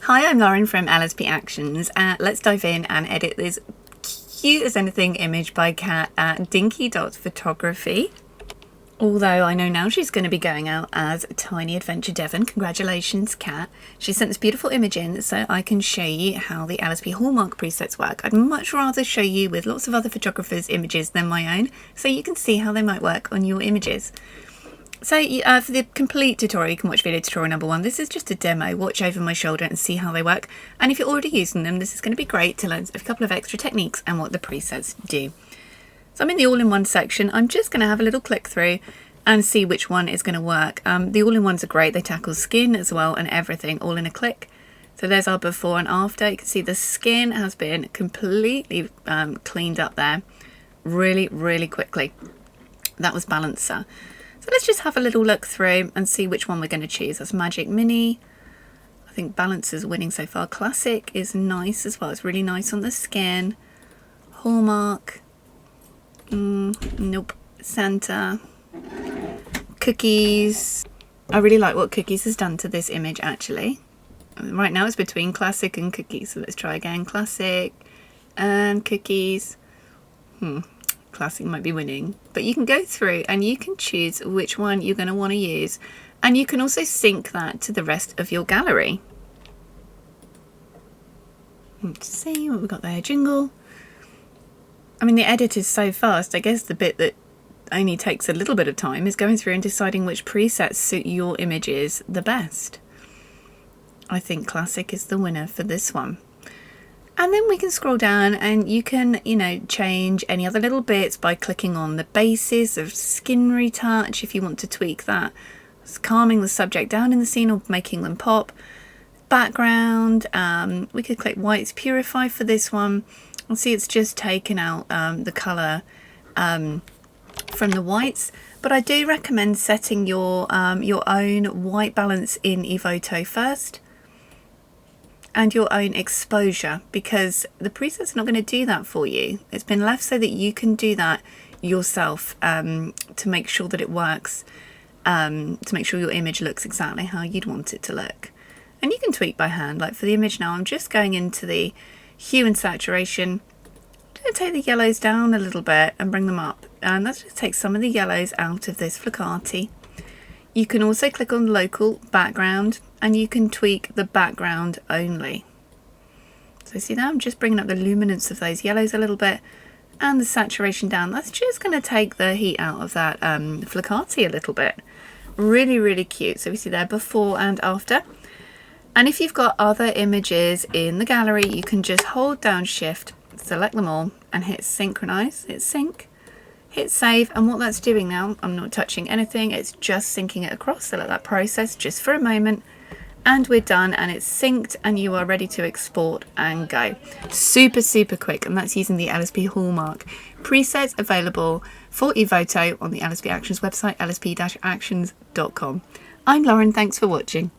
Hi, I'm Lauren from LSP Actions. Let's dive in and edit this cute as anything image by Kat at Dinky.photography. Although I know now she's going to be going out as Tiny Adventure Devon. Congratulations, Kat. She sent this beautiful image in so I can show you how the LSP Hallmark presets work. I'd much rather show you with lots of other photographers' images than my own, so you can see how they might work on your images. So for the complete tutorial, you can watch video tutorial number 1. This is just a demo. Watch over my shoulder and see how they work. And if you're already using them, this is going to be great to learn a couple of extra techniques and what the presets do. So I'm in the all-in-one section. I'm just going to have a little click through and see which one is going to work. The all-in-ones are great. They tackle skin as well and everything all in a click. So there's our before and after. You can see the skin has been completely cleaned up there really, really quickly. That was Balancer. So let's just have a little look through and see which one we're going to choose. That's Magic Mini. I think Balancer's winning so far. Classic is nice as well. It's really nice on the skin. Hallmark. Nope. Santa. Cookies. I really like what Cookies has done to this image actually. Right now it's between Classic and Cookies. So let's try again. Classic and Cookies. Classic might be winning, but you can go through and you can choose which one you're going to want to use, and you can also sync that to the rest of your gallery. Let's see what we've got there. Jingle. I mean, the edit is so fast. I guess the bit that only takes a little bit of time is going through and deciding which presets suit your images the best. I think Classic is the winner for this one. And then we can scroll down and you can, change any other little bits by clicking on the bases of skin retouch if you want to tweak that. It's calming the subject down in the scene or making them pop. Background, we could click Whites Purify for this one. You'll see it's just taken out the colour from the whites. But I do recommend setting your own white balance in Evoto first, and your own exposure, because the preset's not going to do that for you. It's been left so that you can do that yourself to make sure that it works, to make sure your image looks exactly how you'd want it to look. And you can tweak by hand. Like for the image now, I'm just going into the hue and saturation. I'm going to take the yellows down a little bit and bring them up, and that's just take some of the yellows out of this Flickati. You can also click on local background and you can tweak the background only. So see now I'm just bringing up the luminance of those yellows a little bit and the saturation down. That's just going to take the heat out of that Flickati a little bit. Really, really cute. So we see there before and after. And if you've got other images in the gallery, you can just hold down Shift, select them all and hit synchronize. Hit sync. Hit save, and what that's doing now, I'm not touching anything, it's just syncing it across. So let that process just for a moment and we're done, and it's synced and you are ready to export and go. Super, super quick, and that's using the LSP Hallmark. Presets available for Evoto on the LSP Actions website, lsp-actions.com. I'm Lauren, thanks for watching.